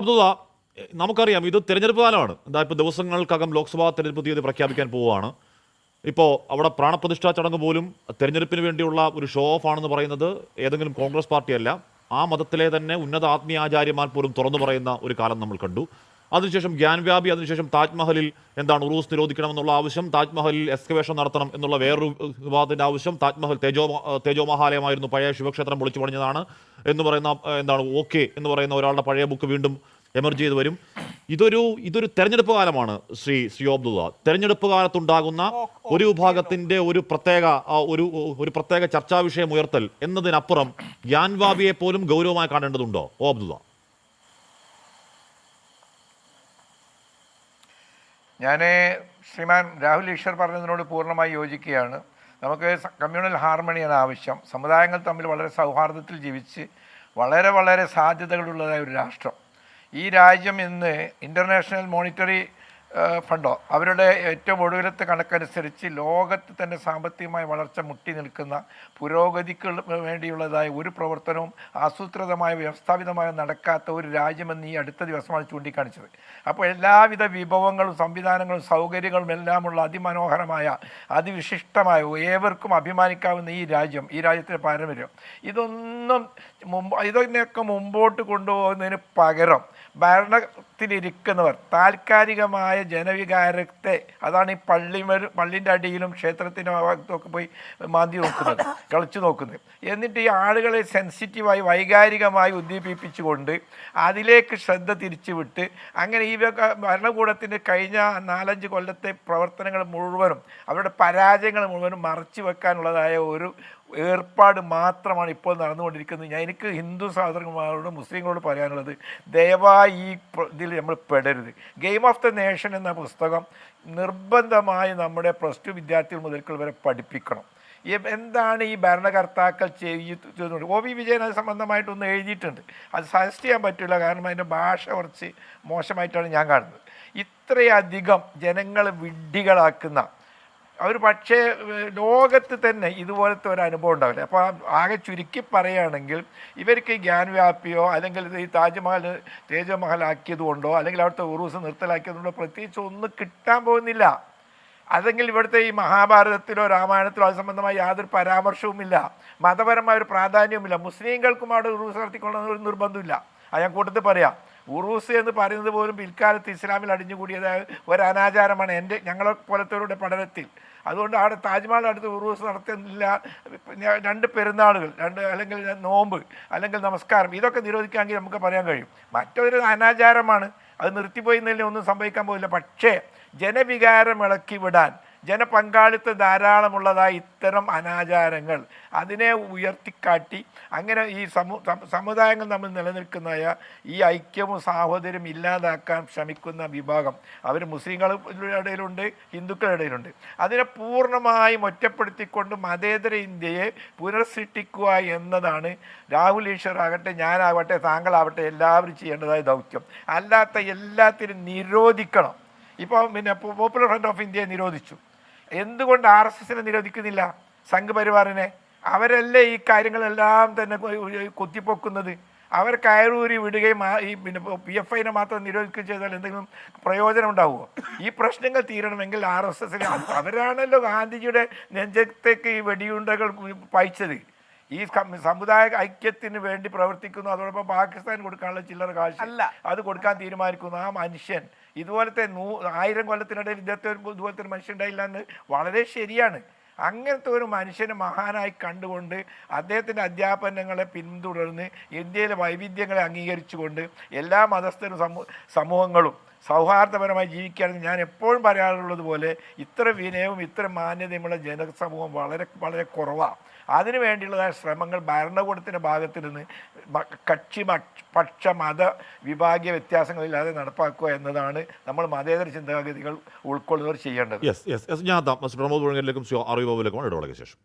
അബ്ദുള്ള, നമുക്കറിയാം ഇത് തെരഞ്ഞെടുപ്പ് കാലമാണ്. എന്താ ഇപ്പോൾ ദിവസങ്ങൾക്കകം ലോക്സഭാ തെരഞ്ഞെടുപ്പ് തീയതി പ്രഖ്യാപിക്കാൻ പോവുകയാണ്. ഇപ്പോൾ അവിടെ പ്രാണപ്രതിഷ്ഠാ ചടങ്ങ് പോലും തെരഞ്ഞെടുപ്പിന് വേണ്ടിയുള്ള ഒരു ഷോ ഓഫ് ആണെന്ന് പറയുന്നത് ഏതെങ്കിലും കോൺഗ്രസ് പാർട്ടിയല്ല, ആ മതത്തിലെ തന്നെ ഉന്നത ആത്മീയാചാര്യന്മാർ പോലും തുറന്നു പറയുന്ന ഒരു കാലം നമ്മൾ കണ്ടു. അതിനുശേഷം ഗ്യാൻവ്യാപി, അതിനുശേഷം താജ്മഹലിൽ എന്താണ് ഉറൂസ് നിരോധിക്കണമെന്നുള്ള ആവശ്യം, താജ്മഹലിൽ എക്സ്കവേഷൻ നടത്തണം എന്നുള്ള വേറൊരു വിവാദത്തിൻ്റെ ആവശ്യം, താജ്മഹൽ തേജോമഹാലയമായിരുന്നു, പഴയ ശിവക്ഷേത്രം പൊളിച്ചു പണിഞ്ഞതാണ് എന്ന് പറയുന്ന എന്താണ് ഓക്കെ എന്ന് പറയുന്ന ഒരാളുടെ പഴയ ബുക്ക് വീണ്ടും എമർജ് ചെയ്ത് വരും. ഇതൊരു തെരഞ്ഞെടുപ്പ് കാലമാണ്. ശ്രീ അബ്ദുള്ള, തെരഞ്ഞെടുപ്പ് കാലത്തുണ്ടാകുന്ന ഒരു വിഭാഗത്തിന്റെ ഒരു പ്രത്യേക ചർച്ചാ വിഷയം ഉയർത്തൽ എന്നതിനപ്പുറം ഗ്യാൻവാബിയെ പോലും ഗൗരവമായി കാണേണ്ടതുണ്ടോ അബ്ദുള്ള? ഞാൻ ശ്രീമാൻ രാഹുൽ ഈശ്വർ പറഞ്ഞതിനോട് പൂർണ്ണമായി യോജിക്കുകയാണ്. നമുക്ക് കമ്മ്യൂണൽ ഹാർമണിയാണ് ആവശ്യം. സമുദായങ്ങൾ തമ്മിൽ വളരെ സൗഹാർദ്ദത്തിൽ ജീവിച്ച് വളരെ വളരെ സാധ്യതകളുള്ളതായ ഒരു രാഷ്ട്രം. ഈ രാജ്യം ഇന്ന് ഇൻ്റർനാഷണൽ മോണിറ്ററി ഫണ്ടോ അവരുടെ ഏറ്റവും ഒടുവിലത്തെ കണക്കനുസരിച്ച് ലോകത്ത് തന്നെ സാമ്പത്തികമായ വളർച്ച മുട്ടി നിൽക്കുന്ന, പുരോഗതിക്ക് വേണ്ടിയുള്ളതായ ഒരു പ്രവർത്തനവും ആസൂത്രിതമായ വ്യവസ്ഥാപിതമായ നടക്കാത്ത ഒരു രാജ്യമെന്ന് ഈ അടുത്ത ദിവസമാണ് ചൂണ്ടിക്കാണിച്ചത്. അപ്പോൾ എല്ലാവിധ വിഭവങ്ങളും സംവിധാനങ്ങളും സൗകര്യങ്ങളും എല്ലാമുള്ള അതിമനോഹരമായ അതിവിശിഷ്ടമായ ഏവർക്കും അഭിമാനിക്കാവുന്ന ഈ രാജ്യത്തിൻ്റെ പാരമ്പര്യം ഇതിനൊക്കെ മുമ്പോട്ട് കൊണ്ടുപോകുന്നതിന് പകരം ഭരണത്തിലിരിക്കുന്നവർ താൽക്കാലികമായ ജനവികാരത്തെ, അതാണ് ഈ പള്ളിൻ്റെ അടിയിലും ക്ഷേത്രത്തിൻ്റെ ഭാഗത്തൊക്കെ പോയി മാന്തി നോക്കുന്നത്, കളിച്ചു നോക്കുന്നത്. എന്നിട്ട് ഈ ആളുകളെ സെൻസിറ്റീവായി വൈകാരികമായി ഉദ്ദീപിപ്പിച്ചുകൊണ്ട് അതിലേക്ക് ശ്രദ്ധ തിരിച്ചുവിട്ട് അങ്ങനെ ഈ ഭരണകൂടത്തിൻ്റെ കഴിഞ്ഞ 4-5 കൊല്ലത്തെ പ്രവർത്തനങ്ങൾ മുഴുവനും അവരുടെ പരാജയങ്ങൾ മുഴുവനും മറച്ചു വെക്കാനുള്ളതായ ഒരു ഏർപ്പാട് മാത്രമാണ് ഇപ്പോൾ നടന്നുകൊണ്ടിരിക്കുന്നത്. എനിക്ക് ഹിന്ദു സഹോദരന്മാരോടും മുസ്ലിങ്ങളോട് പറയാനുള്ളത്, ദയവായി ഈ ഇതിൽ നമ്മൾ പെടരുത്. ഗെയിം ഓഫ് ദ നേഷൻ എന്ന പുസ്തകം നിർബന്ധമായി നമ്മുടെ +2 വിദ്യാർത്ഥികൾ മുതൽക്കുള്ള വരെ പഠിപ്പിക്കണം. എന്താണ് ഈ ഭരണകർത്താക്കൾ ചെയ്യുന്നത്? OV വിജയൻ അത് സംബന്ധമായിട്ടൊന്ന് എഴുതിയിട്ടുണ്ട്. അത് സജസ്റ്റ് ചെയ്യാൻ പറ്റില്ല, കാരണം അതിൻ്റെ ഭാഷ കുറച്ച് മോശമായിട്ടാണ് ഞാൻ കാണുന്നത്. ഇത്രയധികം ജനങ്ങളെ വിഡ്ഢികളാക്കുന്ന അവർ പക്ഷേ ലോകത്ത് തന്നെ ഇതുപോലത്തെ ഒരു അനുഭവം ഉണ്ടാവില്ല. അപ്പോൾ ആകെ ചുരുക്കി പറയുകയാണെങ്കിൽ ഇവർക്ക് ഗ്യാൻവ്യാപിയോ അല്ലെങ്കിൽ ഈ തേജോമഹൽ ആക്കിയതുകൊണ്ടോ അല്ലെങ്കിൽ അവിടുത്തെ ഉറൂസ് നിർത്തലാക്കിയതുകൊണ്ടോ പ്രത്യേകിച്ച് ഒന്നും കിട്ടാൻ പോകുന്നില്ല. അതെങ്കിൽ ഇവിടുത്തെ ഈ മഹാഭാരതത്തിലോ രാമായണത്തിലോ അത് സംബന്ധമായി യാതൊരു പരാമർശവുമില്ല, മതപരമായ ഒരു പ്രാധാന്യവുമില്ല. മുസ്ലിങ്ങൾക്കും അവിടെ ഉറൂസ് നടത്തിക്കൊള്ളുന്ന ഒരു നിർബന്ധമില്ല. അത് ഞാൻ കൂട്ടത്തിൽ പറയാം. ഉറൂസ് എന്ന് പറയുന്നത് പോലും പിൽക്കാലത്ത് ഇസ്ലാമിൽ അടിഞ്ഞുകൂടിയതായ ഒരു അനാചാരമാണ് ഞങ്ങളെ പോലത്തവരുടെ പഠനത്തിൽ. അതുകൊണ്ട് അവിടെ താജ്മഹൽ അടുത്ത് ഉറൂസ് നടത്തുന്നില്ല. 2 പെരുന്നാളുകൾ, അല്ലെങ്കിൽ നോമ്പ്, അല്ലെങ്കിൽ നമസ്കാരം, ഇതൊക്കെ നിരോധിക്കാമെങ്കിൽ നമുക്ക് പറയാൻ കഴിയും. മറ്റൊരു അനാചാരമാണ്, അത് നിർത്തിപ്പോയിന്നതിൽ ഒന്നും സംഭവിക്കാൻ പോകില്ല. പക്ഷേ ജനവികാരം ഇളക്കി വിടാൻ, ജനപങ്കാളിത്തം ധാരാളമുള്ളതായ ഇത്തരം അനാചാരങ്ങൾ അതിനെ ഉയർത്തിക്കാട്ടി അങ്ങനെ ഈ സമുദായങ്ങൾ തമ്മിൽ നിലനിൽക്കുന്നതായ ഈ ഐക്യവും സാഹോദര്യം ഇല്ലാതാക്കാൻ ശ്രമിക്കുന്ന വിഭാഗം അവർ മുസ്ലിങ്ങളുടെ ഇടയിലുണ്ട്, ഹിന്ദുക്കളുടെ ഇടയിലുണ്ട്. അതിനെ പൂർണ്ണമായും ഒറ്റപ്പെടുത്തിക്കൊണ്ട് മതേതര ഇന്ത്യയെ പുനഃസൃഷ്ടിക്കുക എന്നതാണ് രാഹുൽ ഈശ്വർ ആകട്ടെ, ഞാനാവട്ടെ, താങ്കളാവട്ടെ എല്ലാവരും ചെയ്യേണ്ടതായ ദൗത്യം. അല്ലാത്ത എല്ലാത്തിനും നിരോധിക്കണം. ഇപ്പോൾ പോപ്പുലർ ഫ്രണ്ട് ഓഫ് ഇന്ത്യയെ നിരോധിച്ചു. എന്തുകൊണ്ട് RSSനെ നിരോധിക്കുന്നില്ല? സംഘ് പരിവാറിനെ? അവരല്ലേ ഈ കാര്യങ്ങളെല്ലാം തന്നെ കൊത്തിപ്പൊക്കുന്നത്. അവർ കയറൂരി വിടുകയും ഈ PFIനെ മാത്രം നിരോധിക്കുകയും ചെയ്താൽ എന്തെങ്കിലും പ്രയോജനം ഉണ്ടാവുമോ? ഈ പ്രശ്നങ്ങൾ തീരണമെങ്കിൽ RSSനെ, അവരാണല്ലോ ഗാന്ധിജിയുടെ നെഞ്ചത്തേക്ക് ഈ വെടിയുണ്ടകൾ പായിച്ചത്. ഈ സമുദായ ഐക്യത്തിന് വേണ്ടി പ്രവർത്തിക്കുന്നു, അതോടൊപ്പം പാകിസ്ഥാൻ കൊടുക്കാനുള്ള ചില്ലറ കാശ് അത് കൊടുക്കാൻ തീരുമാനിക്കുന്നു ആ മനുഷ്യൻ. ഇതുപോലത്തെ 1000 കൊല്ലത്തിനിടയിൽ ഇതുപോലത്തെ ഒരു മനുഷ്യൻ ഉണ്ടായില്ല എന്ന് വളരെ ശരിയാണ്. അങ്ങനത്തെ ഒരു മനുഷ്യനെ മഹാനായി കണ്ടുകൊണ്ട് അദ്ദേഹത്തിൻ്റെ അധ്യാപനങ്ങളെ പിന്തുടർന്ന് ഇന്ത്യയിലെ വൈവിധ്യങ്ങളെ അംഗീകരിച്ചുകൊണ്ട് എല്ലാ മതസ്ഥരും സമൂഹങ്ങളും സൗഹാർദ്ദപരമായി ജീവിക്കുകയാണെങ്കിൽ ഞാൻ എപ്പോഴും പറയാറുള്ളത് പോലെ ഇത്ര വിനയവും ഇത്ര മാന്യതയുമുള്ള ജനസമൂഹം വളരെ വളരെ കുറവാണ്. അതിനു വേണ്ടിയുള്ളതായ ശ്രമങ്ങൾ ഭരണകൂടത്തിൻ്റെ ഭാഗത്ത് നിന്ന് പക്ഷ മത വിഭാഗീയ വ്യത്യാസങ്ങളില്ലാതെ നടപ്പാക്കുക എന്നതാണ് നമ്മൾ മതേതര ചിന്താഗതികൾ ഉൾക്കൊള്ളുന്നവർ ചെയ്യേണ്ടത്. ഞാൻ പ്രമോദ് പുഴങ്ങളിലേക്കും അറിവ് ബാബുവിലേക്കുമാണ് ഇടവേളയ്ക്ക് ശേഷം.